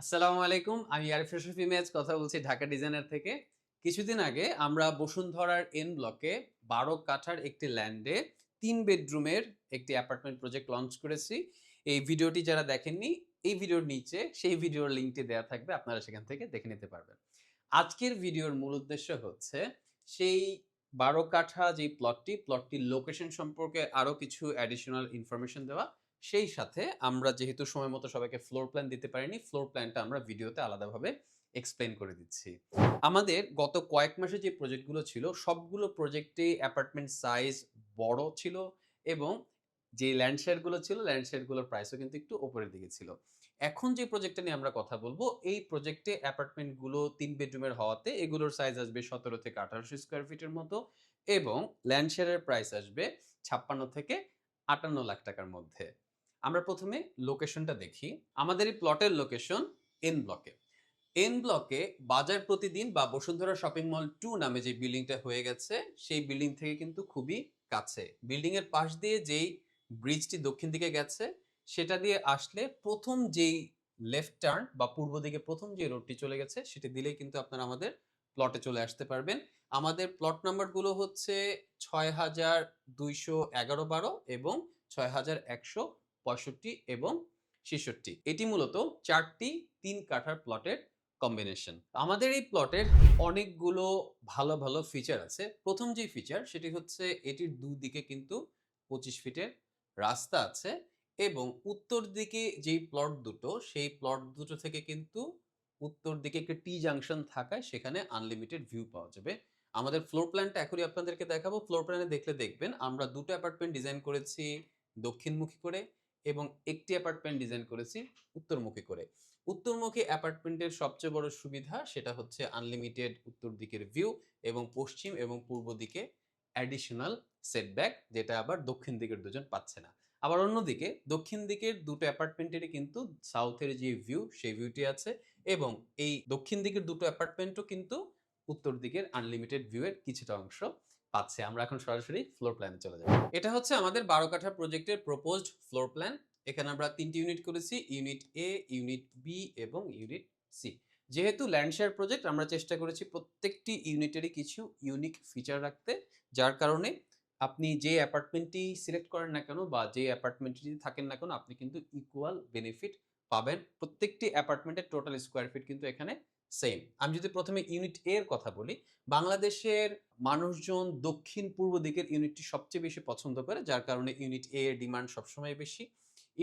আসসালামু আলাইকুম। আমি আরিফ আশরাফ ইমেজ কথা বলছি ঢাকা ডিজাইনার থেকে। কিছুদিন আগে আমরা বসুন্ধরার এন ব্লকে ১২ কাঠার একটি ল্যান্ডে ৩ বেডরুমের একটি অ্যাপার্টমেন্ট প্রজেক্ট লঞ্চ করেছি। এই ভিডিওটি যারা দেখেননি, এই ভিডিওর নিচে সেই ভিডিওর লিঙ্কটি দেয়া থাকবে। আপনারা সেখান থেকে দেখে নিতে পারবেন। আজকের ভিডিওর মূল উদ্দেশ্য হচ্ছে সেই ১২ কাঠা যেই প্লটটির লোকেশন সম্পর্কে আরো কিছু অ্যাডিশনাল ইনফরমেশন দেওয়া। সেই সাথে আমরা যেহেতু সময় মতো সবাইকে ফ্লোর প্ল্যান দিতে পারিনি, ফ্লোর প্ল্যানটা আমরা ভিডিওতে আলাদাভাবে এক্সপ্লেইন করে দিচ্ছি। আমাদের গত কয়েক মাসে যে প্রজেক্টগুলো ছিল, সবগুলো প্রজেক্টেই অ্যাপার্টমেন্ট সাইজ বড় ছিল এবং যে ল্যান্ড শেয়ারগুলো ছিল, ল্যান্ড শেয়ারগুলোর প্রাইসও কিন্তু একটু উপরের দিকে ছিল। এখন যে প্রজেক্টটা নিয়ে আমরা কথা বলব, এই প্রজেক্টে অ্যাপার্টমেন্টগুলো ৩ বেডরুমের হওয়াতে এগুলোর সাইজ আসবে ১৭ থেকে ১৮০০ স্কয়ার ফিটের মতো এবং ল্যান্ড শেয়ারের প্রাইস আসবে ৫৬ থেকে ৫৮ লাখ টাকার মধ্যে। আমরা প্রথমে লোকেশনটা দেখি। আমাদের এই প্লটের লোকেশন এন ব্লকে। এন ব্লকে বাজার প্রতিদিন বা বসুন্ধরা শপিং মল 2 নামে যে বিল্ডিংটা হয়ে গেছে, সেই বিল্ডিং থেকে কিন্তু খুবই কাছে। বিল্ডিং এর পাশ দিয়ে যেই ব্রিজটি দক্ষিণ দিকে গেছে, সেটা দিয়ে আসলে প্রথম যেই লেফট টার্ন বা পূর্ব দিকে প্রথম যে রোডটি চলে গেছে, সেটি দিলেই কিন্তু আপনারা আমাদের প্লটে চলে আসতে পারবেন। আমাদের প্লট নাম্বারগুলো হচ্ছে ৬,২১১-১২ এবং ৬,১৬৫ এবং ৬৬। এটি মূলত ৪টি ৩ কাঠার প্লটের কম্বিনেশন। আমাদের এই প্লটের অনেকগুলো ভালো ফিচার আছে। প্রথম যে ফিচার সেটি হচ্ছে এটির দুদিকে কিন্তু ২৫ ফিটের রাস্তা আছে এবং উত্তর দিকে যেই প্লট দুটো, সেই প্লট দুটো থেকে কিন্তু উত্তর দিকে একটা টি জাংশন থাকায় সেখানে আনলিমিটেড ভিউ পাওয়া যাবে। আমাদের ফ্লোর প্ল্যানটা এখনই আপনাদেরকে দেখাবো। ফ্লোর প্ল্যানে দেখলে দেখবেন আমরা ২ টো অ্যাপার্টমেন্ট ডিজাইন করেছি দক্ষিণমুখী করে এবং একটি অ্যাপার্টমেন্ট ডিজাইন করেছি উত্তরমুখী করে। উত্তরমুখী অ্যাপার্টমেন্টের সবচেয়ে বড় সুবিধা সেটা হচ্ছে আনলিমিটেড উত্তর দিকের ভিউ এবং পশ্চিম এবং পূর্ব দিকে অ্যাডিশনাল সেটব্যাক, যেটা আবার দক্ষিণ দিকের দুজন পাচ্ছে না। আবার অন্যদিকে দক্ষিণ দিকের দুটো অ্যাপার্টমেন্টেরই কিন্তু সাউথের যে ভিউ সেই ভিউটি আছে এবং এই দক্ষিণ দিকের দুটো অ্যাপার্টমেন্টও কিন্তু উত্তর দিকের আনলিমিটেড ভিউ এর কিছুটা অংশ পাচ্ছে। আমরা এখন সরাসরি ফ্লোর প্ল্যানে চলে যাব। এটা হচ্ছে আমাদের ১২ কাঠা প্রজেক্টের প্রপোজড ফ্লোর প্ল্যান। এখানে আমরা ৩ টি ইউনিট করেছি। ইউনিট এ, ইউনিট বি এবং ইউনিট সি। যেহেতু ল্যান্ড শেয়ার প্রজেক্ট, আমরা চেষ্টা করেছি প্রত্যেকটি ইউনিটেরই কিছু ইউনিক ফিচার রাখতে। যার কারণে আপনি যে অ্যাপার্টমেন্টটি সিলেক্ট করেন না কেন বা যে অ্যাপার্টমেন্টটিতে থাকেন না কেন, আপনি কিন্তু ইকুয়াল বেনিফিট পাবেন। প্রত্যেকটি অ্যাপার্টমেন্টের টোটাল স্কয়ার ফিট কিন্তু এখানে সেম। আমি যদি প্রথমে ইউনিট এ এর কথা বলি, বাংলাদেশের মানুষজন দক্ষিণ পূর্ব দিকের ইউনিটটি সবচেয়ে বেশি পছন্দ করে, যার কারণে ইউনিট এ এর ডিমান্ড সবসময় বেশি।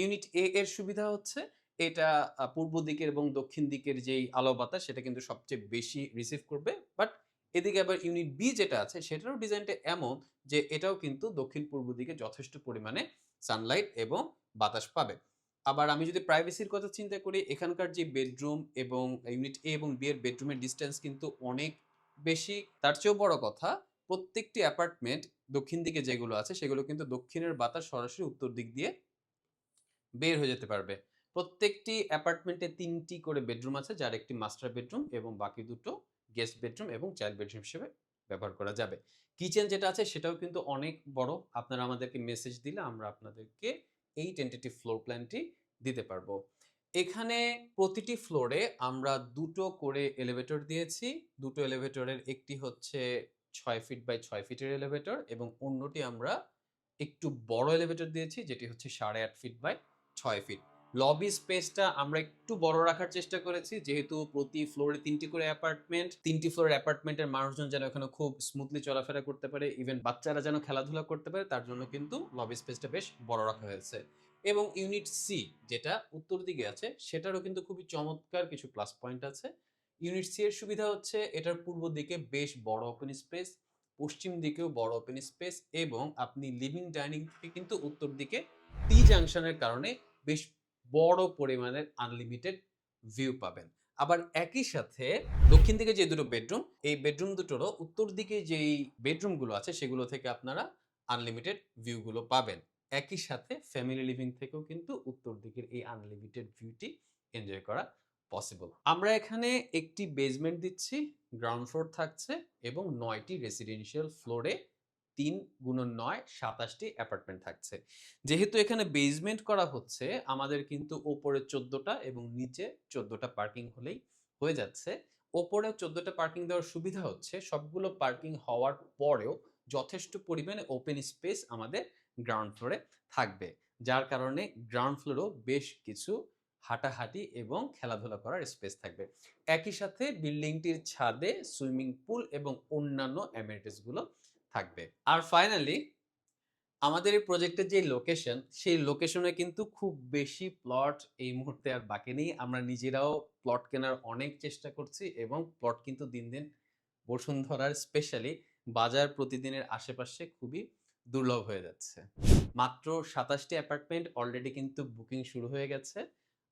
ইউনিট এ এর সুবিধা হচ্ছে এটা পূর্ব দিকের এবং দক্ষিণ দিকের যেই আলো বাতাস সেটা কিন্তু সবচেয়ে বেশি রিসিভ করবে। বাট এদিকে আবার ইউনিট বি যেটা আছে সেটারও ডিজাইনটা এমন যে এটাও কিন্তু দক্ষিণ পূর্ব দিকে যথেষ্ট পরিমাণে সানলাইট এবং বাতাস পাবে। আবার আমি যদি প্রাইভেসির কথা চিন্তা করি, এখানকার যে বেডরুম এবং ইউনিট এ এবং বি এর বেডরুমের ডিসট্যান্স কিন্তু অনেক বেশি। তার চেয়েও বড় কথা, প্রত্যেকটি অ্যাপার্টমেন্ট দক্ষিণ দিকে যেগুলো আছে সেগুলো কিন্তু দক্ষিণের বাতাস সরাসরি উত্তর দিক দিয়ে বের হয়ে যেতে পারবে। প্রত্যেকটি অ্যাপার্টমেন্টে ৩ টি করে বেডরুম আছে, যার একটি মাস্টার বেডরুম এবং বাকি দুটো গেস্ট বেডরুম এবং চাইল্ড বেডরুম হিসেবে ব্যবহার করা যাবে। কিচেন যেটা আছে সেটাও কিন্তু অনেক বড়। আপনারা আমাদেরকে মেসেজ দিলে আমরা আপনাদেরকে এই টেন্টেটিভ ফ্লোর প্ল্যানটি দিতে পারবো। এখানে প্রতিটি ফ্লোরে আমরা ২ টো করে এলিভেটর দিয়েছি। ২ টো এলিভেটরের একটি হচ্ছে ৬ ফিট বাই ৬ ফিটের এলিভেটর এবং অন্যটি আমরা একটু বড় এলিভেটর দিয়েছি, যেটি হচ্ছে ৮.৫ ফিট বাই ৬ ফিট। লবি স্পেসটা আমরা একটু বড় রাখার চেষ্টা করেছি, যেহেতু প্রতি ফ্লোরে ৩ টি করে অ্যাপার্টমেন্ট। ৩ টি ফ্লোরের অ্যাপার্টমেন্টের মানুষজন যেন এখানে খুব স্মুথলি চলাফেরা করতে পারে, ইভেন বাচ্চারা যেন খেলাধুলা করতে পারে, তার জন্য কিন্তু লবি স্পেসটা বেশ বড় রাখা হয়েছে। এবং ইউনিট সি যেটা উত্তর দিকে আছে, সেটারও কিন্তু খুবই চমৎকার কিছু প্লাস পয়েন্ট আছে। ইউনিট সি এর সুবিধা হচ্ছে এটার পূর্ব দিকে বেশ বড় ওপেন স্পেস, পশ্চিম দিকেও বড় ওপেন স্পেস এবং আপনি লিভিং ডাইনিং থেকে কিন্তু উত্তর দিকে টি জাংশনের কারণে বেশ বড় পরিমাণের আনলিমিটেড ভিউ পাবেন। আবার একই সাথে দক্ষিণ দিকে যে দুটো বেডরুম, এই বেডরুম দুটোরও উত্তর দিকে যেই বেডরুমগুলো আছে সেগুলো থেকে আপনারা আনলিমিটেড ভিউ গুলো পাবেন। একই সাথে ফ্যামিলি লিভিং থেকেও কিন্তু উত্তর দিকের এই আনলিমিটেড ভিউটি এনজয় করা পসিবল। আমরা এখানে একটি বেসমেন্ট দিচ্ছি, গ্রাউন্ড ফ্লোর থাকছে এবং ৯ টি রেসিডেন্সিয়াল ফ্লোরে 3 × 9 27টি অ্যাপার্টমেন্ট থাকছে। যেহেতু এখানে বেজমেন্ট করা হচ্ছে, আমাদের কিন্তু ওপরে 14টা এবং নিচে 14টা পার্কিং হলেই হয়ে যাচ্ছে। ওপরে 14টা পার্কিং দেওয়ার সুবিধা হচ্ছে সবগুলো পার্কিং হওয়ার পরেও যথেষ্ট পরিমাণে ওপেন স্পেস আমাদের গ্রাউন্ড ফ্লোরে থাকবে। যার কারণে গ্রাউন্ড ফ্লোরেও বেশ কিছু হাঁটাহাঁটি এবং খেলাধুলা করার স্পেস থাকবে। একই সাথে বিল্ডিংটির ছাদে সুইমিং পুল এবং অন্যান্য অ্যামেনিটিস গুলো থাকবে। আর ফাইনালি আমাদের এই প্রজেক্টের যে লোকেশন, সেই লোকেশনে কিন্তু খুব বেশি প্লট এই মুহূর্তে আর বাকি নেই। আমরা নিজেরাও প্লট কেনার অনেক চেষ্টা করছি এবং প্লট কিন্তু দিন, দিন বসুন্ধরার স্পেশালি বাজার প্রতিদিনের আশেপাশে খুবই দুর্লভ হয়ে যাচ্ছে। মাত্র ২৭ টি অ্যাপার্টমেন্ট অলরেডি কিন্তু বুকিং শুরু হয়ে গেছে।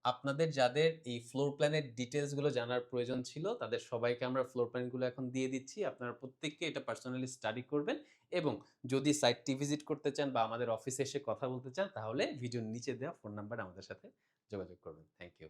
আপনাদের যাদের এই ফ্লোর প্ল্যানের ডিটেইলস গুলো জানার প্রয়োজন ছিল, তাদের সবাইকে আমরা ফ্লোর প্ল্যান গুলো এখন দিয়ে দিচ্ছি। আপনারা প্রত্যেককে এটা পার্সোনালি স্টাডি করবেন এবং যদি সাইটটি ভিজিট করতে চান বা আমাদের অফিসে এসে কথা বলতে চান, তাহলে ভিডিওর নিচে দেওয়া ফোন নাম্বারে আমাদের সাথে যোগাযোগ করবেন। Thank you.